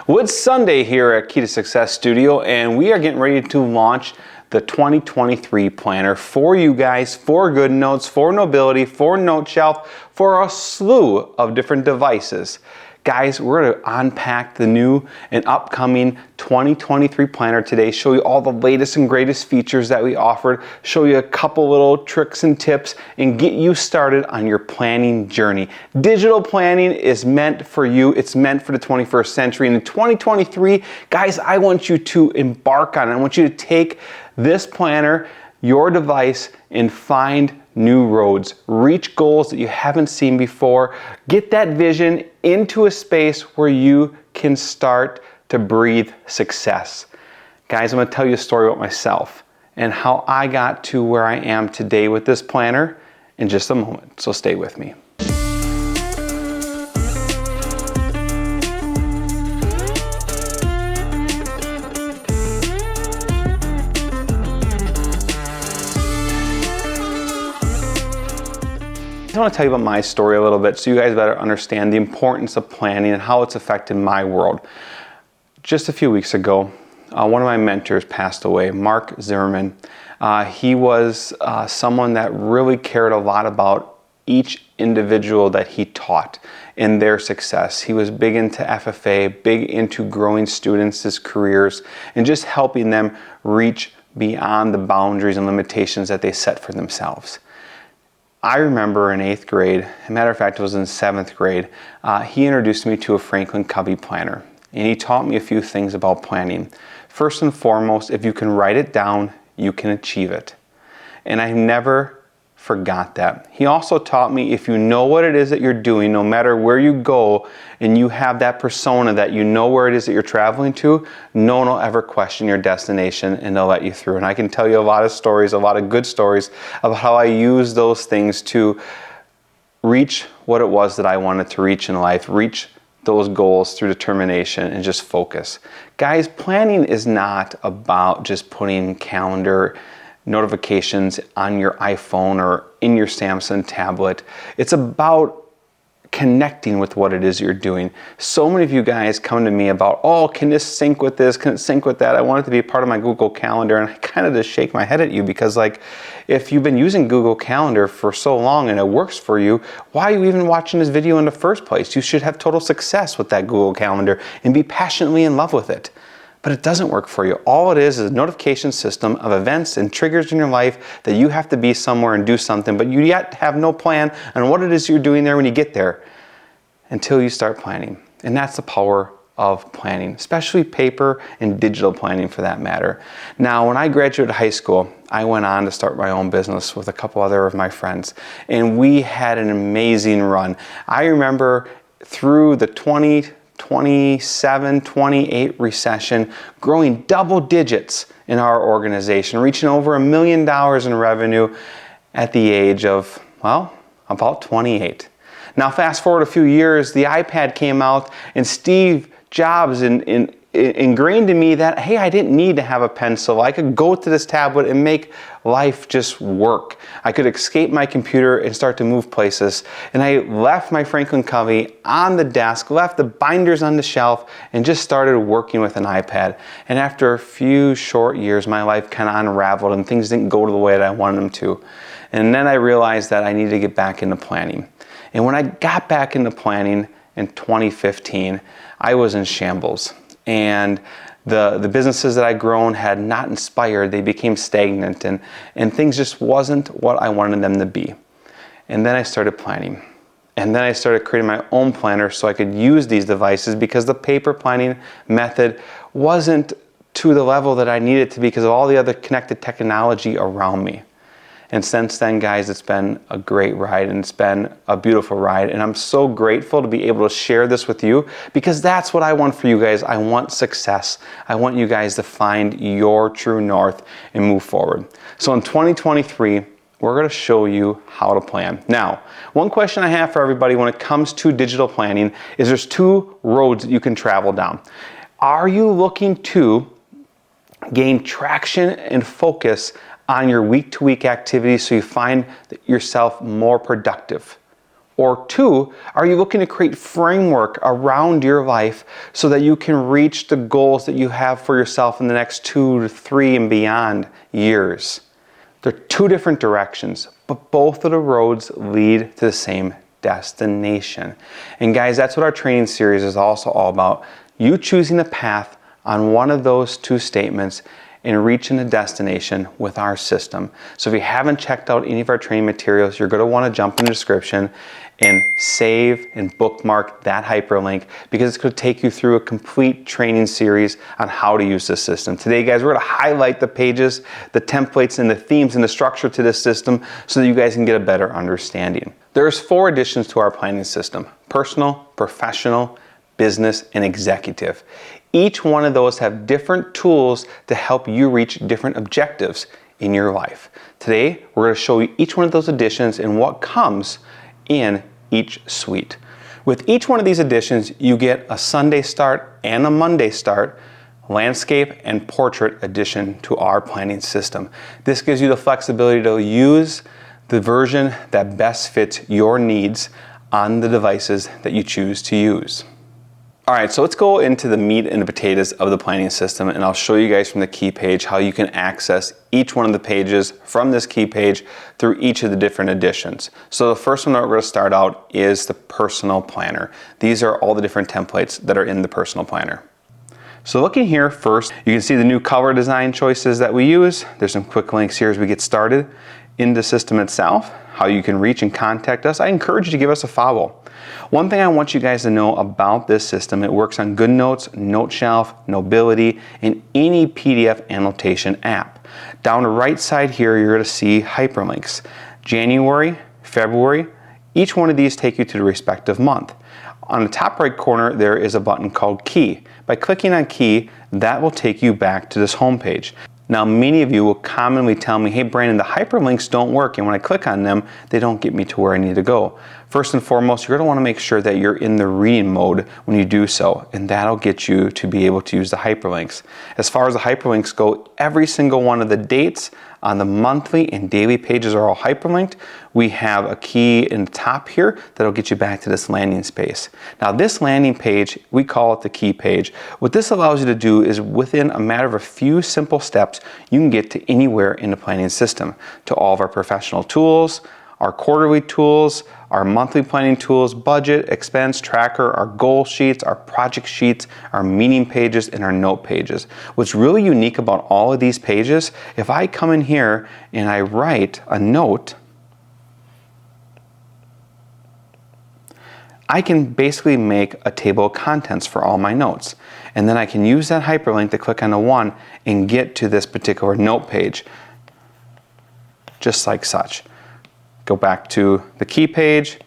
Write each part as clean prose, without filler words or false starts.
Well, it's Sunday here at Key2Success Studio, and we are getting ready to launch the 2023 planner for you guys, for GoodNotes, for Nobility, for NoteShelf, for a slew of different devices. Guys, we're going to unpack the new and upcoming 2023 planner today, show you all the latest and greatest features that we offered, show you a couple little tricks and tips, and get you started on your planning journey. Digital planning is meant for you. It's meant for the 21st century. And in 2023, guys, I want you to embark on it. I want you to take this planner, your device, and find new roads, reach goals that you haven't seen before, get that vision into a space where you can start to breathe success. Guys, I'm going to tell you a story about myself and how I got to where I am today with this planner in just a moment, so stay with me. I want to tell you about my story a little bit so you guys better understand the importance of planning and how it's affected my world. Just a few weeks ago, one of my mentors passed away, Mark Zimmerman. He was someone that really cared a lot about each individual that he taught and their success. He was big into FFA, big into growing students' careers, and just helping them reach beyond the boundaries and limitations that they set for themselves. I remember in 8th grade, as a matter of fact it was in 7th grade, he introduced me to a Franklin Covey planner, and he taught me a few things about planning. First and foremost, if you can write it down, you can achieve it. And I never forgot that. He also taught me if you know what it is that you're doing, no matter where you go, and you have that persona that you know where it is that you're traveling to, no one will ever question your destination and they'll let you through. And I can tell you a lot of stories, a lot of good stories about how I used those things to reach what it was that I wanted to reach in life, reach those goals through determination and just focus. Guys, planning is not about just putting calendar notifications on your iPhone or in your Samsung tablet. It's about connecting with what it is you're doing. So many of you guys come to me about, oh, can this sync with this? Can it sync with that? I want it to be a part of my Google Calendar. And I kind of just shake my head at you because, like, if you've been using Google Calendar for so long and it works for you, why are you even watching this video in the first place? You should have total success with that Google Calendar and be passionately in love with it. But it doesn't work for you. All it is a notification system of events and triggers in your life that you have to be somewhere and do something, but you yet have no plan on what it is you're doing there when you get there until you start planning. And that's the power of planning, especially paper and digital planning for that matter. Now, when I graduated high school, I went on to start my own business with a couple other of my friends, and we had an amazing run. I remember through the 27, 28 recession, growing double digits in our organization, reaching over $1 million in revenue at the age of, well, about 28. Now fast forward a few years, the iPad came out and Steve Jobs ingrained in me that, hey, I didn't need to have a pencil. I could go to this tablet and make life just work. I could escape my computer and start to move places. And I left my Franklin Covey on the desk, left the binders on the shelf, and just started working with an iPad. And after a few short years, my life kind of unraveled and things didn't go the way that I wanted them to. And then I realized that I needed to get back into planning. And when I got back into planning in 2015, I was in shambles. And the businesses that I'd grown had not inspired. They became stagnant and things just wasn't what I wanted them to be. And then I started planning. And then I started creating my own planner so I could use these devices because the paper planning method wasn't to the level that I needed to be because of all the other connected technology around me. And since then, guys, it's been a great ride and it's been a beautiful ride. And I'm so grateful to be able to share this with you because that's what I want for you guys. I want success. I want you guys to find your true north and move forward. So in 2023, we're going to show you how to plan. Now, one question I have for everybody when it comes to digital planning is there's two roads that you can travel down. Are you looking to gain traction and focus on your week-to-week activities so you find yourself more productive? Or two, are you looking to create framework around your life so that you can reach the goals that you have for yourself in the next 2 to 3 and beyond years? They're two different directions, but both of the roads lead to the same destination. And guys, that's what our training series is also all about. You choosing a path on one of those two statements and reaching a destination with our system. So if you haven't checked out any of our training materials, you're going to want to jump in the description and save and bookmark that hyperlink, because it's going to take you through a complete training series on how to use this system. Today, guys, we're going to highlight the pages, the templates, and the themes and the structure to this system so that you guys can get a better understanding. There's 4 additions to our planning system: personal, professional, business, and executive. Each one of those have different tools to help you reach different objectives in your life. Today, we're going to show you each one of those additions and what comes in each suite. With each one of these additions, you get a Sunday start and a Monday start, landscape and portrait addition to our planning system. This gives you the flexibility to use the version that best fits your needs on the devices that you choose to use. All right, so let's go into the meat and the potatoes of the planning system, and I'll show you guys from the key page how you can access each one of the pages from this key page through each of the different editions. So the first one that we're going to start out is the personal planner. These are all the different templates that are in the personal planner. So looking here first, you can see the new color design choices that we use. There's some quick links here as we get started. In the system itself, how you can reach and contact us. I encourage you to give us a follow. One thing I want you guys to know about this system, it works on GoodNotes, NoteShelf, Nobility, and any PDF annotation app. Down the right side here, you're going to see hyperlinks. January, February, each one of these take you to the respective month. On the top right corner, there is a button called Key. By clicking on Key, that will take you back to this home page. Now, many of you will commonly tell me, hey Brandon, the hyperlinks don't work, and when I click on them, they don't get me to where I need to go. First and foremost, you're going to want to make sure that you're in the reading mode when you do so, and that'll get you to be able to use the hyperlinks. As far as the hyperlinks go, every single one of the dates on the monthly and daily pages are all hyperlinked. We have a key in the top here that'll get you back to this landing space. Now this landing page, we call it the key page. What this allows you to do is within a matter of a few simple steps, you can get to anywhere in the planning system, to all of our professional tools, our quarterly tools, our monthly planning tools, budget, expense tracker, our goal sheets, our project sheets, our meeting pages, and our note pages. What's really unique about all of these pages, if I come in here and I write a note, I can basically make a table of contents for all my notes. And then I can use that hyperlink to click on the one and get to this particular note page, just like such. Go back to the key page,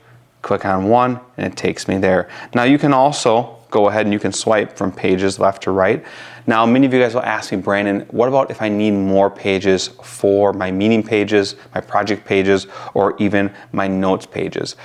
click on one, and it takes me there. Now you can also go ahead and you can swipe from pages left to right. Now many of you guys will ask me, Brandon, what about if I need more pages for my meeting pages, my project pages, or even my notes pages?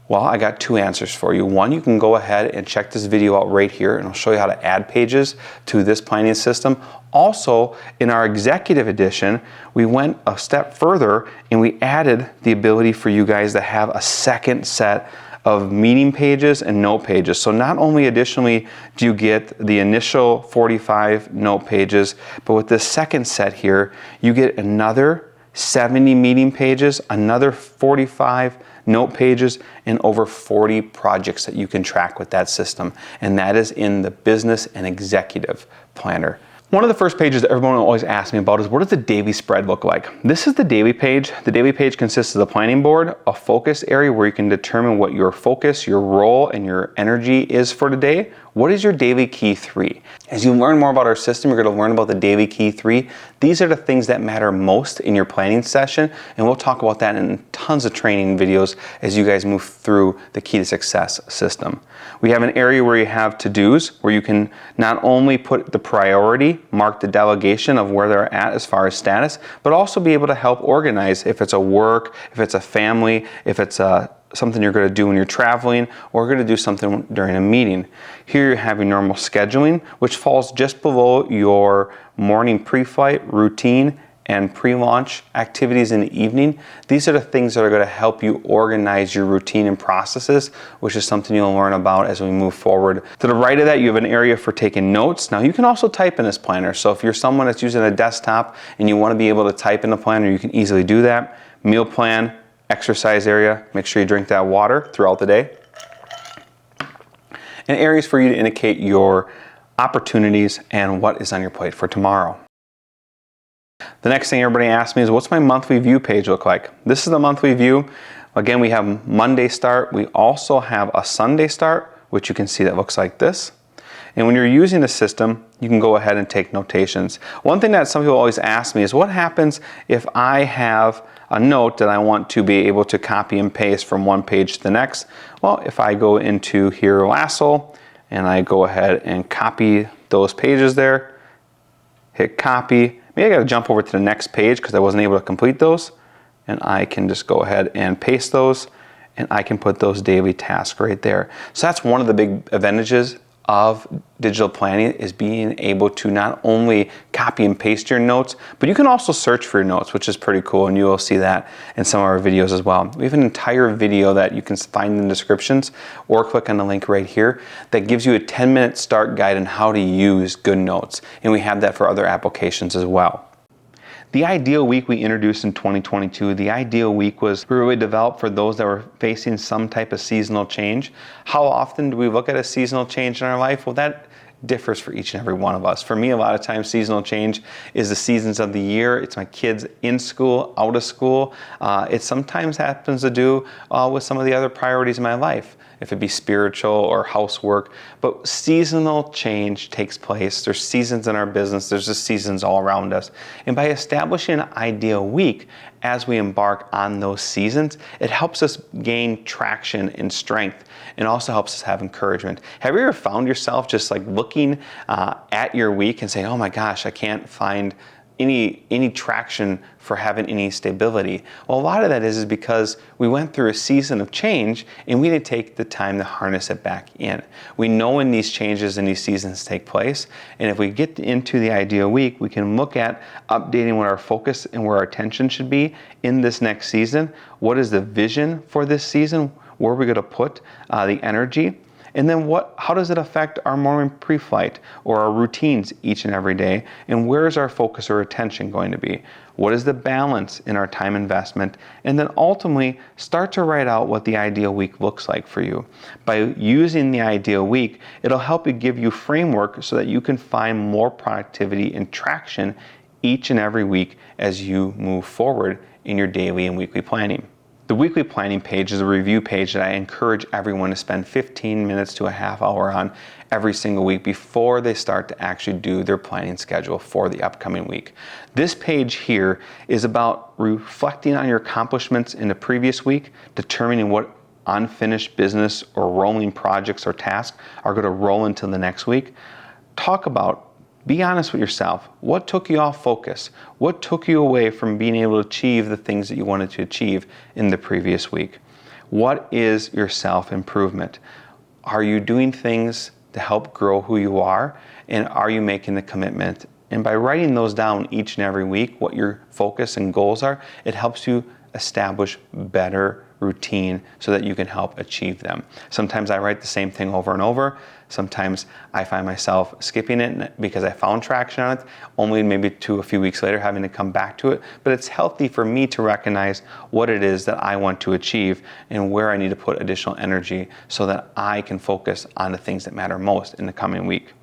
Well, I got 2 answers for you. One, you can go ahead and check this video out right here, and I'll show you how to add pages to this planning system. Also, in our executive edition, we went a step further and we added the ability for you guys to have a second set of meeting pages and note pages. So not only additionally do you get the initial 45 note pages, but with this second set here, you get another 70 meeting pages, another 45 note pages, and over 40 projects that you can track with that system. And that is in the business and executive planner. One of the first pages that everyone always asks me about is, what does the daily spread look like? This is the daily page. The daily page consists of the planning board, a focus area where you can determine what your focus, your role, and your energy is for the day. What is your daily key 3? As you learn more about our system, you're going to learn about the daily key 3. These are the things that matter most in your planning session, and we'll talk about that in tons of training videos as you guys move through the Key to Success system. We have an area where you have to-dos, where you can not only put the priority, mark the delegation of where they're at as far as status, but also be able to help organize if it's a work, if it's a family, if it's something you're going to do when you're traveling, or going to do something during a meeting. Here you have your normal scheduling, which falls just below your morning pre-flight routine and pre-launch activities in the evening. These are the things that are going to help you organize your routine and processes, which is something you'll learn about as we move forward. To the right of that, you have an area for taking notes. Now you can also type in this planner. So if you're someone that's using a desktop and you want to be able to type in the planner, you can easily do that. Meal plan, exercise area, make sure you drink that water throughout the day. And areas for you to indicate your opportunities and what is on your plate for tomorrow. The next thing everybody asks me is, what's my monthly view page look like? This is the monthly view. Again, we have Monday start. We also have a Sunday start, which you can see that looks like this. And when you're using the system, you can go ahead and take notations. One thing that some people always ask me is, what happens if I have a note that I want to be able to copy and paste from one page to the next? Well, if I go into here, Lasso, and I go ahead and copy those pages there, hit copy. Maybe I got to jump over to the next page because I wasn't able to complete those. And I can just go ahead and paste those, and I can put those daily tasks right there. So that's one of the big advantages of digital planning, is being able to not only copy and paste your notes, but you can also search for your notes, which is pretty cool, and you will see that in some of our videos as well. We have an entire video that you can find in the descriptions, or click on the link right here, that gives you a 10-minute start guide on how to use GoodNotes, and we have that for other applications as well. The ideal week we introduced in 2022, the ideal week was really developed for those that were facing some type of seasonal change. How often do we look at a seasonal change in our life? Well, that differs for each and every one of us. For me, a lot of times seasonal change is the seasons of the year. It's my kids in school, out of school. It sometimes happens to do with some of the other priorities in my life, if it be spiritual or housework. But seasonal change takes place. There's seasons in our business. There's just seasons all around us. And by establishing an ideal week as we embark on those seasons, it helps us gain traction and strength, and also helps us have encouragement. Have you ever found yourself just like looking at your week and saying, oh my gosh, I can't find any traction for having any stability? Well, a lot of that is because we went through a season of change and we didn't take the time to harness it back in. We know when these changes and these seasons take place, and if we get into the ideal week, we can look at updating what our focus and where our attention should be in this next season. What is the vision for this season? Where are we going to put the energy? And then how does it affect our morning pre-flight or our routines each and every day? And where is our focus or attention going to be? What is the balance in our time investment? And then ultimately start to write out what the ideal week looks like for you. By using the ideal week, it'll help you give you framework so that you can find more productivity and traction each and every week as you move forward in your daily and weekly planning. The weekly planning page is a review page that I encourage everyone to spend 15 minutes to a half hour on every single week before they start to actually do their planning schedule for the upcoming week. This page here is about reflecting on your accomplishments in the previous week, determining what unfinished business or rolling projects or tasks are going to roll into the next week. Be honest with yourself. What took you off focus? What took you away from being able to achieve the things that you wanted to achieve in the previous week? What is your self-improvement? Are you doing things to help grow who you are? And are you making the commitment? And by writing those down each and every week, what your focus and goals are, it helps you establish better routine so that you can help achieve them. Sometimes I write the same thing over and over. Sometimes I find myself skipping it because I found traction on it, only maybe a few weeks later having to come back to it. But it's healthy for me to recognize what it is that I want to achieve and where I need to put additional energy so that I can focus on the things that matter most in the coming week.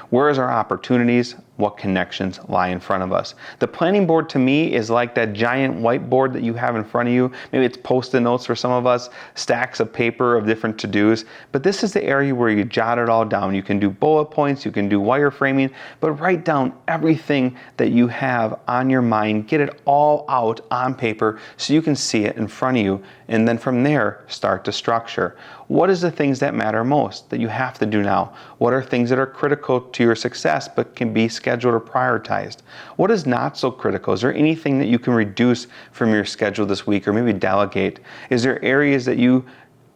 Where is our opportunities? What connections lie in front of us? The planning board to me is like that giant whiteboard that you have in front of you. Maybe it's Post-it notes for some of us, stacks of paper of different to-dos. But this is the area where you jot it all down. You can do bullet points, you can do wireframing, but write down everything that you have on your mind. Get it all out on paper so you can see it in front of you. And then from there, start to structure. What is the things that matter most that you have to do now? What are things that are critical to your success but can be scheduled or prioritized? What is not so critical? Is there anything that you can reduce from your schedule this week or maybe delegate? Is there areas that you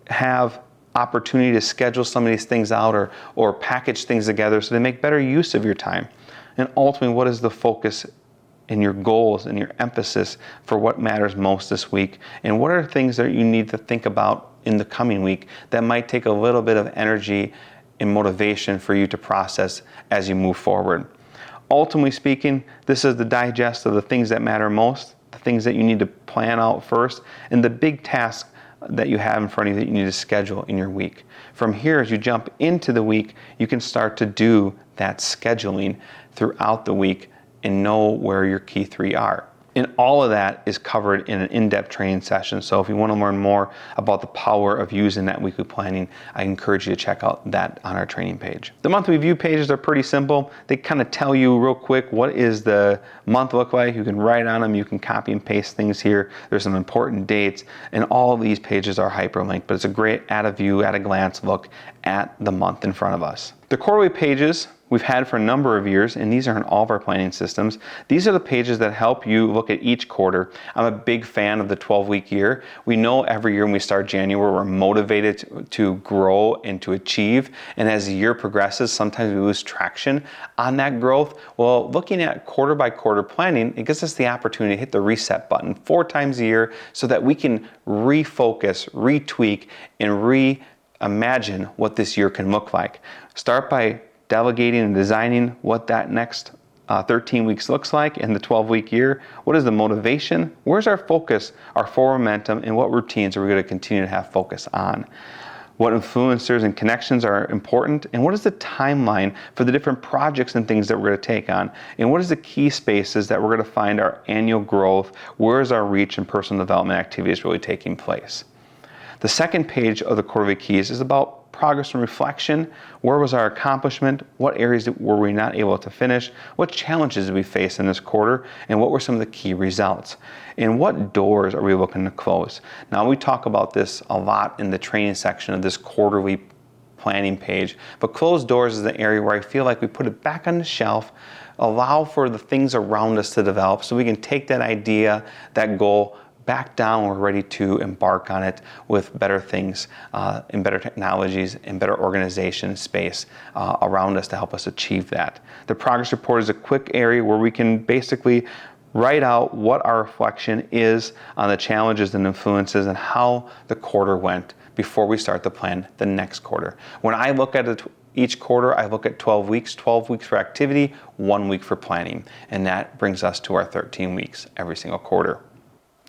have opportunity to schedule some of these things out or package things together so they make better use of your time? And ultimately, what is the focus and your goals and your emphasis for what matters most this week, and what are things that you need to think about in the coming week that might take a little bit of energy and motivation for you to process as you move forward. Ultimately speaking, this is the digest of the things that matter most, the things that you need to plan out first, and the big tasks that you have in front of you that you need to schedule in your week. From here, as you jump into the week, you can start to do that scheduling throughout the week and know where your key 3 are. And all of that is covered in an in-depth training session. So if you want to learn more about the power of using that weekly planning, I encourage you to check out that on our training page. The monthly review pages are pretty simple. They kind of tell you real quick what is the month look like. You can write on them, you can copy and paste things here. There's some important dates, and all of these pages are hyperlinked, but it's a great at a glance look at the month in front of us. The quarterly pages we've had for a number of years, and these are in all of our planning systems. These are the pages that help you look at each quarter. I'm a big fan of the 12-week year. We know every year when we start January, we're motivated to grow and to achieve. And as the year progresses, sometimes we lose traction on that growth. Well, looking at quarter by quarter planning, it gives us the opportunity to hit the reset button 4 times a year so that we can refocus, retweak, and reimagine what this year can look like. Start by delegating and designing what that next 13 weeks looks like in the 12-week year. What is the motivation? Where's our focus, our forward momentum, and what routines are we going to continue to have focus on? What influencers and connections are important, and what is the timeline for the different projects and things that we're going to take on? And what is the key spaces that we're going to find our annual growth? Where is our reach and personal development activities really taking place? The second page of the quarterly keys is about progress and reflection. Where was our accomplishment? What areas were we not able to finish? What challenges did we face in this quarter? And what were some of the key results? And what doors are we looking to close? Now, we talk about this a lot in the training section of this quarterly planning page, but closed doors is the area where I feel like we put it back on the shelf, allow for the things around us to develop so we can take that idea, that goal, back down when we're ready to embark on it with better things and better technologies and better organization space around us to help us achieve that. The progress report is a quick area where we can basically write out what our reflection is on the challenges and influences and how the quarter went before we start to plan the next quarter. When I look at each quarter, I look at 12 weeks for activity, 1 week for planning, and that brings us to our 13 weeks every single quarter.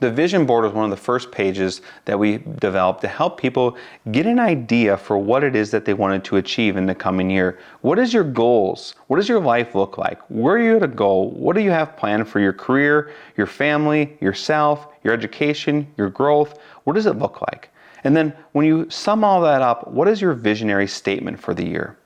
The vision board is one of the first pages that we developed to help people get an idea for what it is that they wanted to achieve in the coming year. What is your goals? What does your life look like? Where are you to go? What do you have planned for your career, your family, yourself, your education, your growth? What does it look like? And then when you sum all that up, what is your visionary statement for the year?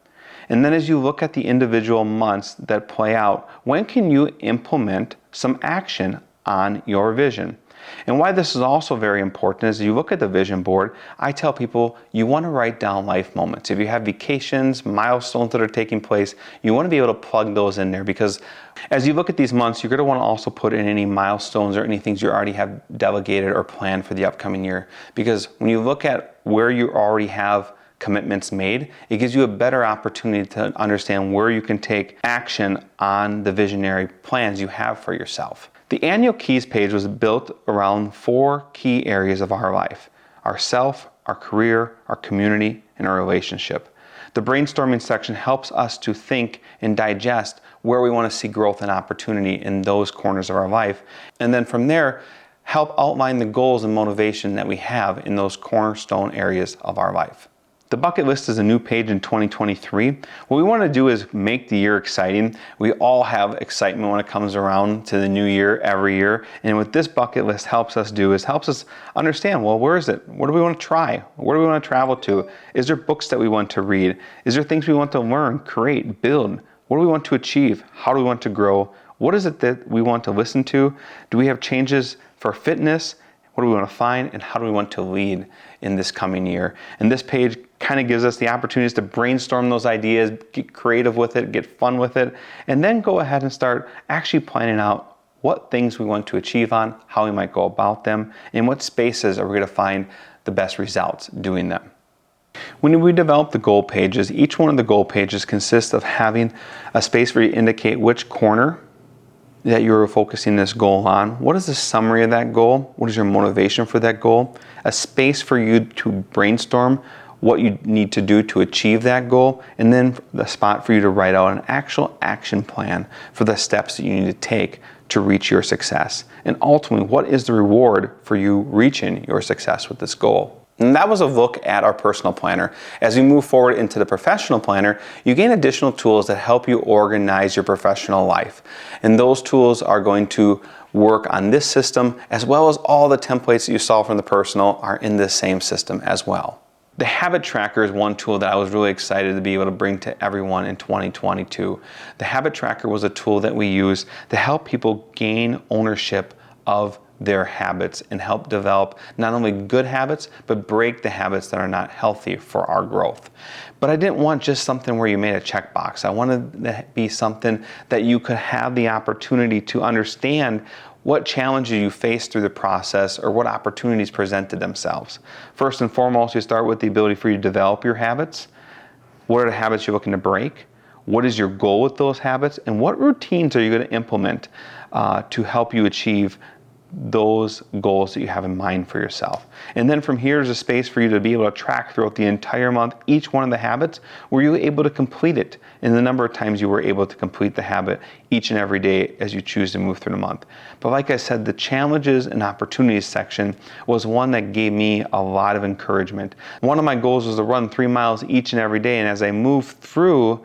And then as you look at the individual months that play out, when can you implement some action on your vision? And why this is also very important is you look at the vision board, I tell people you want to write down life moments. If you have vacations, milestones that are taking place, you want to be able to plug those in there, because as you look at these months, you're going to want to also put in any milestones or any things you already have delegated or planned for the upcoming year. Because when you look at where you already have commitments made, it gives you a better opportunity to understand where you can take action on the visionary plans you have for yourself. The annual keys page was built around 4 key areas of our life: our self, our career, our community, and our relationship. The brainstorming section helps us to think and digest where we want to see growth and opportunity in those corners of our life. And then from there, help outline the goals and motivation that we have in those cornerstone areas of our life. The bucket list is a new page in 2023. What we want to do is make the year exciting. We all have excitement when it comes around to the new year every year. And what this bucket list helps us do is helps us understand, well, where is it? What do we want to try? Where do we want to travel to? Is there books that we want to read? Is there things we want to learn, create, build? What do we want to achieve? How do we want to grow? What is it that we want to listen to? Do we have changes for fitness? What do we want to find, and how do we want to lead in this coming year? And this page kind of gives us the opportunities to brainstorm those ideas, get creative with it, get fun with it, and then go ahead and start actually planning out what things we want to achieve on, how we might go about them, and what spaces are we going to find the best results doing them. When we develop the goal pages, each one of the goal pages consists of having a space where you indicate which corner that you're focusing this goal on. What is the summary of that goal? What is your motivation for that goal? A space for you to brainstorm what you need to do to achieve that goal, and then the spot for you to write out an actual action plan for the steps that you need to take to reach your success. And ultimately, what is the reward for you reaching your success with this goal? And that was a look at our personal planner. As we move forward into the professional planner, you gain additional tools that help you organize your professional life. And those tools are going to work on this system, as well as all the templates that you saw from the personal are in this same system as well. The habit tracker is one tool that I was really excited to be able to bring to everyone in 2022. The habit tracker was a tool that we use to help people gain ownership of their habits and help develop not only good habits, but break the habits that are not healthy for our growth. But I didn't want just something where you made a checkbox. I wanted to be something that you could have the opportunity to understand what challenges you face through the process or what opportunities presented themselves. First and foremost, you start with the ability for you to develop your habits. What are the habits you're looking to break? What is your goal with those habits? And what routines are you going to implement to help you achieve those goals that you have in mind for yourself? And then from here is a space for you to be able to track throughout the entire month each one of the habits. Were you able to complete it and the number of times you were able to complete the habit each and every day as you choose to move through the month? But like I said, the challenges and opportunities section was one that gave me a lot of encouragement. One of my goals was to run 3 miles each and every day, and as I moved through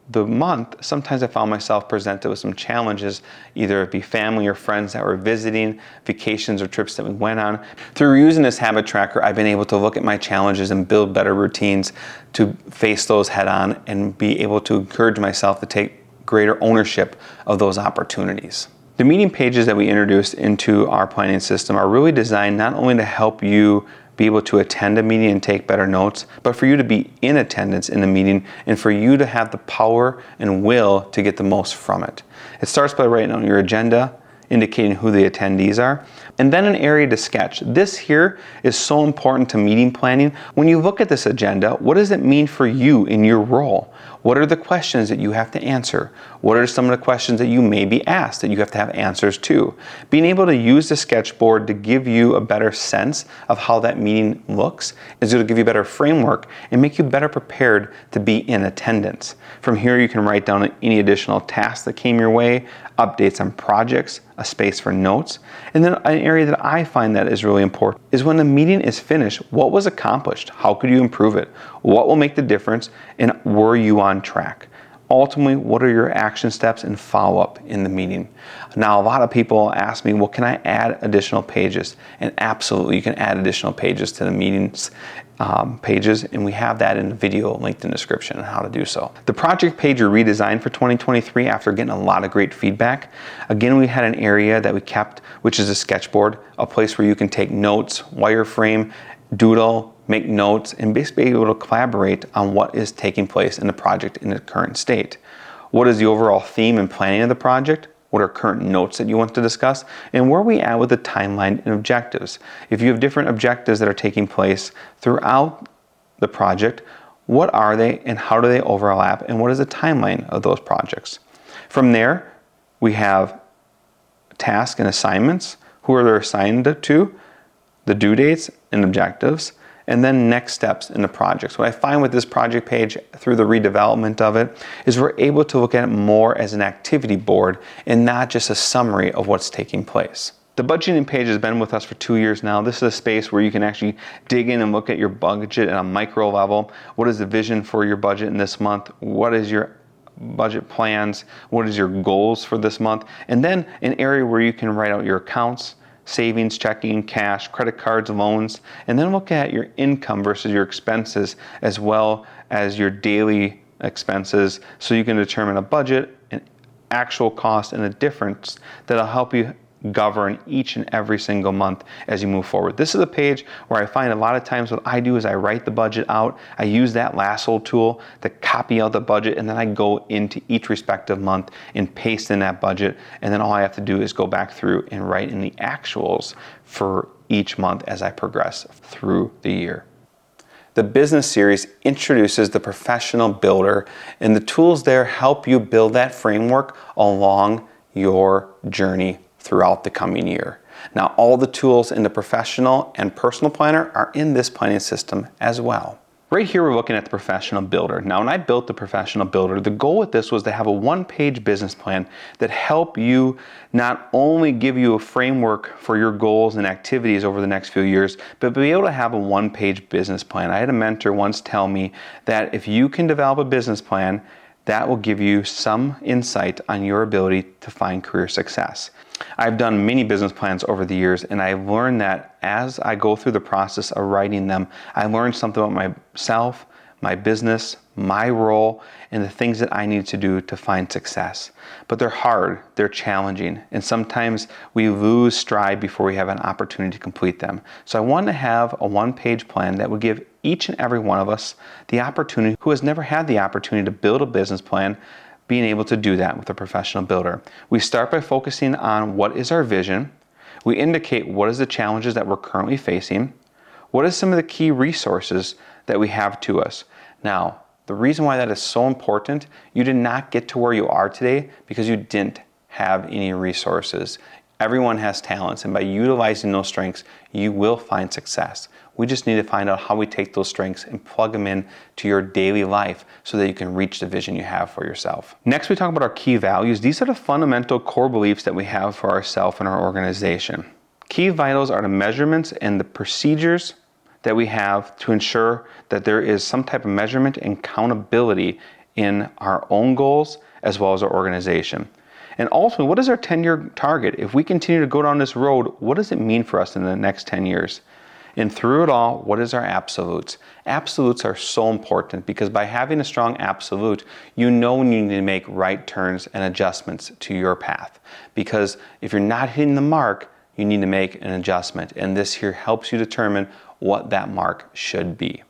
the month, sometimes I found myself presented with some challenges, either it be family or friends that were visiting, vacations or trips that we went on. Through using this habit tracker, I've been able to look at my challenges and build better routines to face those head on and be able to encourage myself to take greater ownership of those opportunities. The meeting pages that we introduced into our planning system are really designed not only to help you be able to attend a meeting and take better notes, but for you to be in attendance in the meeting and for you to have the power and will to get the most from it. It starts by writing on your agenda, indicating who the attendees are, and then an area to sketch. This here is so important to meeting planning. When you look at this agenda, what does it mean for you in your role? What are the questions that you have to answer? What are some of the questions that you may be asked that you have to have answers to? Being able to use the sketchboard to give you a better sense of how that meeting looks is going to give you a better framework and make you better prepared to be in attendance. From here, you can write down any additional tasks that came your way, updates on projects, a space for notes, and then an area that I find that is really important is when the meeting is finished, what was accomplished? How could you improve it? What will make the difference? And were you on track? Ultimately, what are your action steps and follow-up in the meeting? Now, a lot of people ask me, well, can I add additional pages? And absolutely, you can add additional pages to the meetings pages, and we have that in the video linked in the description on how to do so. The project page we redesigned for 2023 after getting a lot of great feedback. Again, we had an area that we kept, which is a sketchboard, a place where you can take notes, wireframe, doodle, make notes, and basically be able to collaborate on what is taking place in the project in the current state. What is the overall theme and planning of the project? What are current notes that you want to discuss? And where are we at with the timeline and objectives? If you have different objectives that are taking place throughout the project, what are they and how do they overlap? And what is the timeline of those projects? From there, we have tasks and assignments, who are they assigned to, the due dates and objectives, and then next steps in the project. What I find with this project page through the redevelopment of it is we're able to look at it more as an activity board and not just a summary of what's taking place. The budgeting page has been with us for 2 years now. This is a space where you can actually dig in and look at your budget at a micro level. What is the vision for your budget in this month? What is your budget plans? What is your goals for this month? And then an area where you can write out your accounts, savings, checking, cash, credit cards, loans, and then look at your income versus your expenses as well as your daily expenses so you can determine a budget, an actual cost, and a difference that'll help you govern each and every single month as you move forward. This is a page where I find a lot of times what I do is I write the budget out. I use that lasso tool to copy out the budget, and then I go into each respective month and paste in that budget. And then all I have to do is go back through and write in the actuals for each month as I progress through the year. The business series introduces the professional builder, and the tools there help you build that framework along your journey throughout the coming year. Now, all the tools in the professional and personal planner are in this planning system as well. Right here, we're looking at the professional builder. Now, when I built the professional builder, the goal with this was to have a one-page business plan that help you not only give you a framework for your goals and activities over the next few years, but be able to have a one-page business plan. I had a mentor once tell me that if you can develop a business plan, that will give you some insight on your ability to find career success. I've done many business plans over the years, and I've learned that as I go through the process of writing them, I learned something about myself, my business, my role, and the things that I need to do to find success. But they're hard, they're challenging, and sometimes we lose stride before we have an opportunity to complete them. So I wanted to have a one-page plan that would give each and every one of us the opportunity, who has never had the opportunity to build a business plan, being able to do that with a professional builder. We start by focusing on what is our vision. We indicate what is the challenges that we're currently facing. What are some of the key resources that we have to us? Now, the reason why that is so important, you did not get to where you are today because you didn't have any resources. Everyone has talents, and by utilizing those strengths, you will find success. We just need to find out how we take those strengths and plug them in to your daily life so that you can reach the vision you have for yourself. Next, we talk about our key values. These are the fundamental core beliefs that we have for ourselves and our organization. Key vitals are the measurements and the procedures that we have to ensure that there is some type of measurement and accountability in our own goals as well as our organization. And ultimately, what is our 10-year target? If we continue to go down this road, what does it mean for us in the next 10 years? And through it all, what is our absolutes? Absolutes are so important because by having a strong absolute, you know when you need to make right turns and adjustments to your path. Because if you're not hitting the mark, you need to make an adjustment. And this here helps you determine what that mark should be.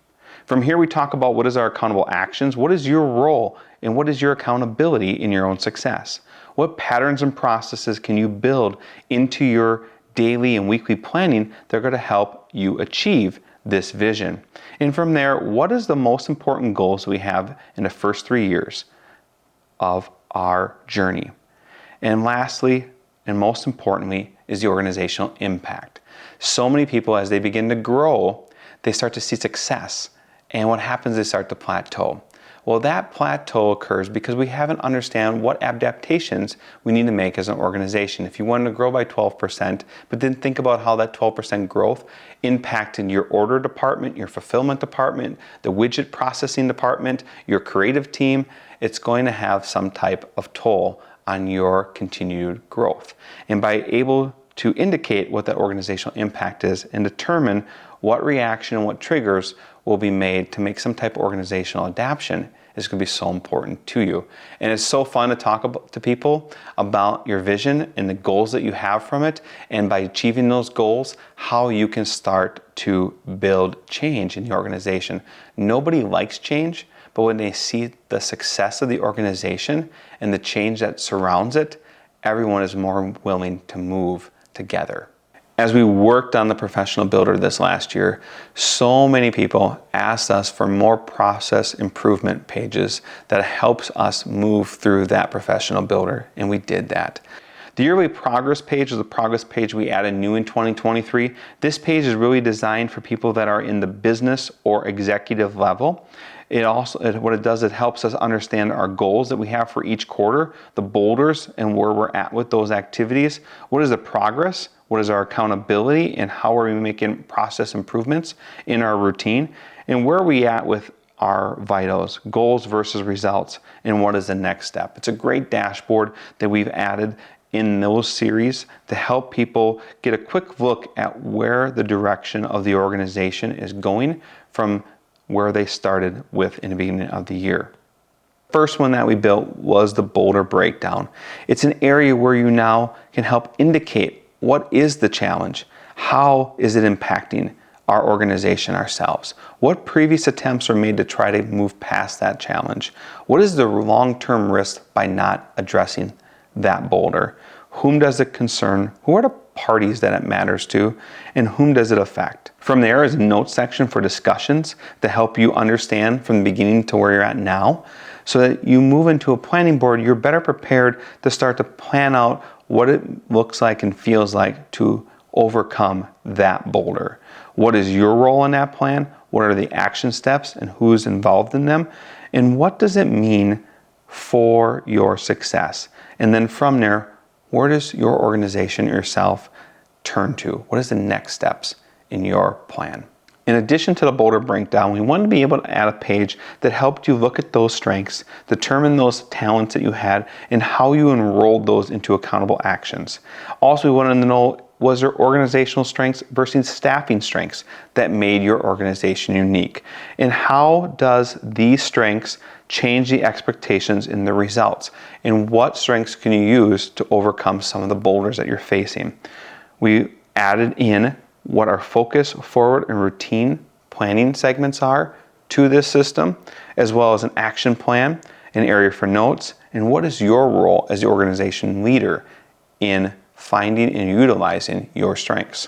From here, we talk about what is our accountable actions, what is your role, and what is your accountability in your own success. What patterns and processes can you build into your daily and weekly planning that are going to help you achieve this vision? And from there, what is the most important goals we have in the first 3 years of our journey? And lastly, and most importantly, is the organizational impact. So many people, as they begin to grow, they start to see success. And what happens is they start to plateau. Well, that plateau occurs because we haven't understand what adaptations we need to make as an organization. If you wanted to grow by 12%, but then think about how that 12% growth impacted your order department, your fulfillment department, the widget processing department, your creative team, it's going to have some type of toll on your continued growth. And by able to indicate what that organizational impact is and determine what reaction and what triggers will be made to make some type of organizational adaptation is going to be so important to you. And it's so fun to talk to people about your vision and the goals that you have from it, and by achieving those goals, how you can start to build change in the organization. Nobody likes change, but when they see the success of the organization and the change that surrounds it, everyone is more willing to move together. As we worked on the professional builder this last year, so many people asked us for more process improvement pages that helps us move through that professional builder, and we did that. The yearly progress page is the progress page we added new in 2023. This page is really designed for people that are in the business or executive level. What it does, it helps us understand our goals that we have for each quarter, the boulders, and where we're at with those activities. What is the progress? What is our accountability, and how are we making process improvements in our routine? And where are we at with our vitals, goals versus results, and what is the next step? It's a great dashboard that we've added in those series to help people get a quick look at where the direction of the organization is going from where they started with in the beginning of the year. First one that we built was the Boulder Breakdown. It's an area where you now can help indicate what is the challenge, how is it impacting our organization ourselves, what previous attempts are made to try to move past that challenge, what is the long-term risk by not addressing that boulder, whom does it concern, who are the parties that it matters to, and whom does it affect. From there is a notes section for discussions to help you understand from the beginning to where you're at now. so that you move into a planning board, you're better prepared to start to plan out what it looks like and feels like to overcome that boulder. What is your role in that plan? What are the action steps and who's involved in them? And what does it mean for your success? And then from there, where does your organization, yourself, turn to? What is the next steps in your plan? In addition to the Boulder Breakdown, we wanted to be able to add a page that helped you look at those strengths, determine those talents that you had, and how you enrolled those into accountable actions. Also, we wanted to know, was there organizational strengths versus staffing strengths that made your organization unique? And how does these strengths change the expectations in the results? And what strengths can you use to overcome some of the boulders that you're facing? We added in what our focus, forward, and routine planning segments are to this system, as well as an action plan, an area for notes, and what is your role as the organization leader in finding and utilizing your strengths.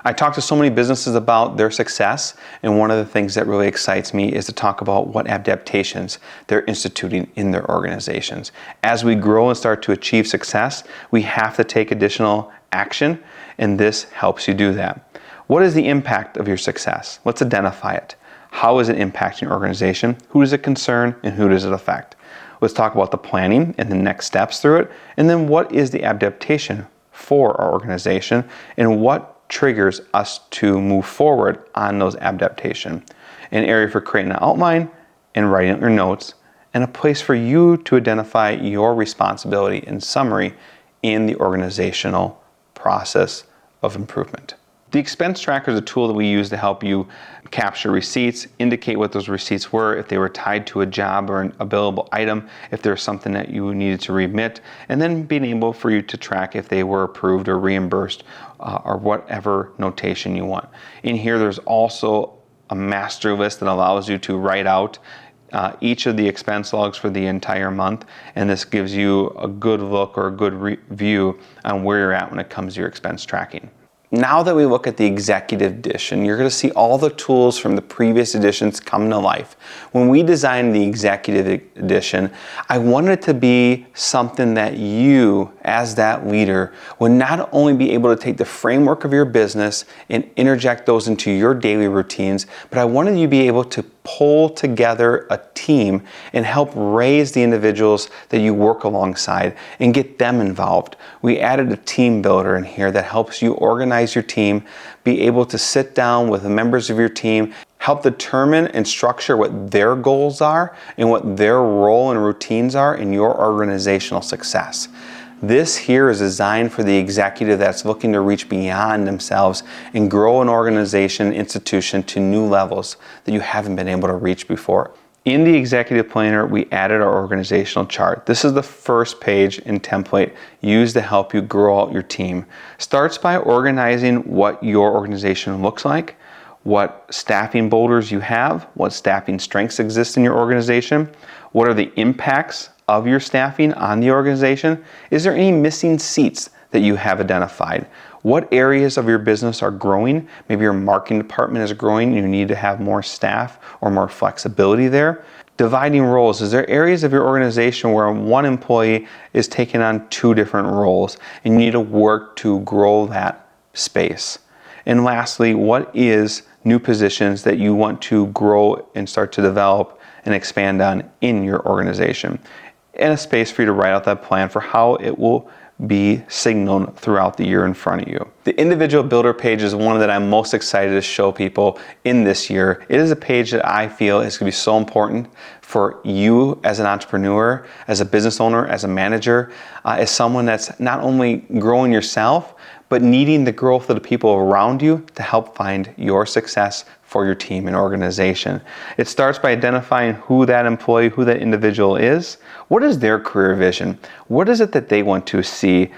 I talk to so many businesses about their success, and one of the things that really excites me is to talk about what adaptations they're instituting in their organizations. As we grow and start to achieve success, we have to take additional action, and this helps you do that. What is the impact of your success? Let's identify it. How is it impacting your organization? Who does it concern, and who does it affect? Let's talk about the planning and the next steps through it, and then what is the adaptation for our organization, and what triggers us to move forward on those adaptation. An area for creating an outline and writing out your notes, and a place for you to identify your responsibility and summary in the organizational process of improvement. The expense tracker is a tool that we use to help you capture receipts, indicate what those receipts were, if they were tied to a job or a billable item, if there's something that you needed to remit, and then being able for you to track if they were approved or reimbursed or whatever notation you want. In here, there's also a master list that allows you to write out each of the expense logs for the entire month, and this gives you a good look or a good view on where you're at when it comes to your expense tracking. Now that we look at the executive edition, you're going to see all the tools from the previous editions come to life. When we designed the executive edition, I wanted it to be something that you, as that leader, would not only be able to take the framework of your business and interject those into your daily routines, but I wanted you to be able to pull together a team and help raise the individuals that you work alongside and get them involved. We added a team builder in here that helps you organize your team, be able to sit down with the members of your team, help determine and structure what their goals are and what their role and routines are in your organizational success. This here is designed for the executive that's looking to reach beyond themselves and grow an organization, institution to new levels that you haven't been able to reach before. In the executive planner, we added our organizational chart. This is the first page and template used to help you grow out your team. Starts by organizing what your organization looks like, what staffing boulders you have, what staffing strengths exist in your organization, what are the impacts of your staffing on the organization. Is there any missing seats that you have identified? What areas of your business are growing? Maybe your marketing department is growing and you need to have more staff or more flexibility there. Dividing roles. Is there areas of your organization where one employee is taking on two different roles and you need to work to grow that space? And lastly, what is new positions that you want to grow and start to develop and expand on in your organization? And a space for you to write out that plan for how it will be signaled throughout the year in front of you. The individual builder page is one that I'm most excited to show people in this year. It is a page that I feel is going to be so important for you as an entrepreneur, as a business owner, as a manager, as someone that's not only growing yourself, but needing the growth of the people around you to help find your success for your team and organization. It starts by identifying who that employee, who that individual is. What is their career vision? What is it that they want to see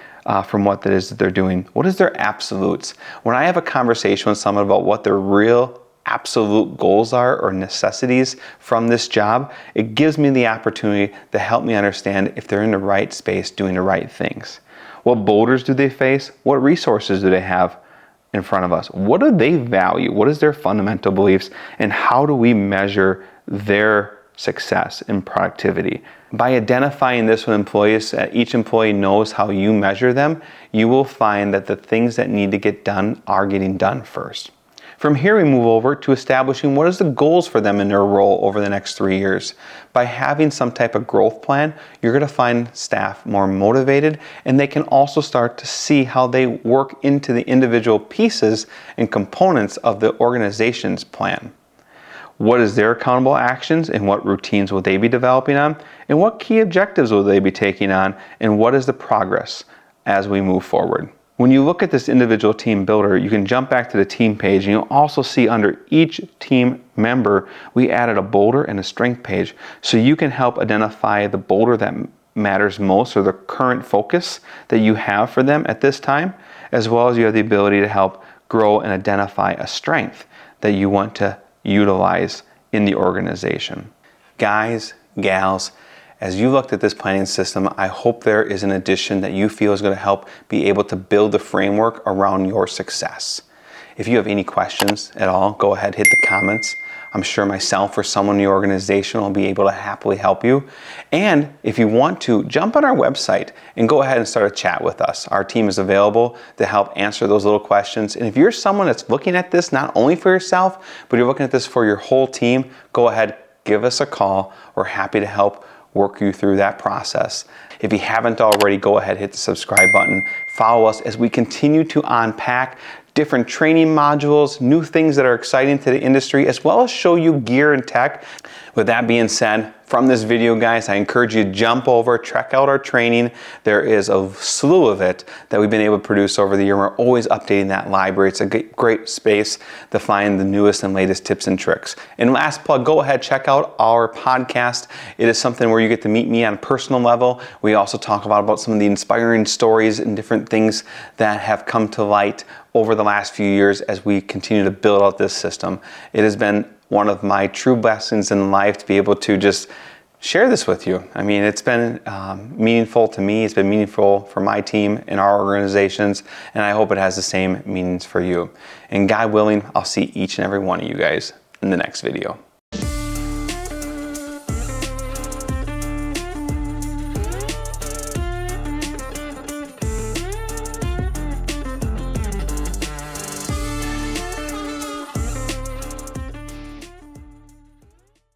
from what that is that they're doing? What is their absolutes? When I have a conversation with someone about what their real absolute goals are or necessities from this job, it gives me the opportunity to help me understand if they're in the right space doing the right things. What boulders do they face? What resources do they have in front of us? What do they value? What is their fundamental beliefs? And how do we measure their success and productivity. By identifying this with employees, each employee knows how you measure them, you will find that the things that need to get done are getting done first. From here, we move over to establishing what is the goals for them in their role over the next 3 years. By having some type of growth plan, you're going to find staff more motivated, and they can also start to see how they work into the individual pieces and components of the organization's plan. What is their accountable actions, and what routines will they be developing on, and what key objectives will they be taking on, and what is the progress as we move forward. When you look at this individual team builder, you can jump back to the team page, and you'll also see under each team member, we added a boulder and a strength page, so you can help identify the boulder that matters most, or the current focus that you have for them at this time, as well as you have the ability to help grow and identify a strength that you want to utilize in the organization. Guys, gals, as you looked at this planning system, I hope there is an addition that you feel is going to help be able to build the framework around your success. If you have any questions at all, go ahead, hit the comments. I'm sure myself or someone in your organization will be able to happily help you. And if you want to, jump on our website and go ahead and start a chat with us. Our team is available to help answer those little questions. And if you're someone that's looking at this not only for yourself, but you're looking at this for your whole team, go ahead, give us a call. We're happy to help work you through that process. If you haven't already, go ahead, hit the subscribe button. Follow us as we continue to unpack different training modules, new things that are exciting to the industry, as well as show you gear and tech. With that being said, from this video, guys, I encourage you to jump over, check out our training. There is a slew of it that we've been able to produce over the year. We're always updating that library. It's a great space to find the newest and latest tips and tricks. And last plug, go ahead, check out our podcast. It is something where you get to meet me on a personal level. We also talk about some of the inspiring stories and different things that have come to light over the last few years as we continue to build out this system. It has been one of my true blessings in life to be able to just share this with you. I mean, it's been meaningful to me. It's been meaningful for my team and our organizations, and I hope it has the same meanings for you. And God willing, I'll see each and every one of you guys in the next video.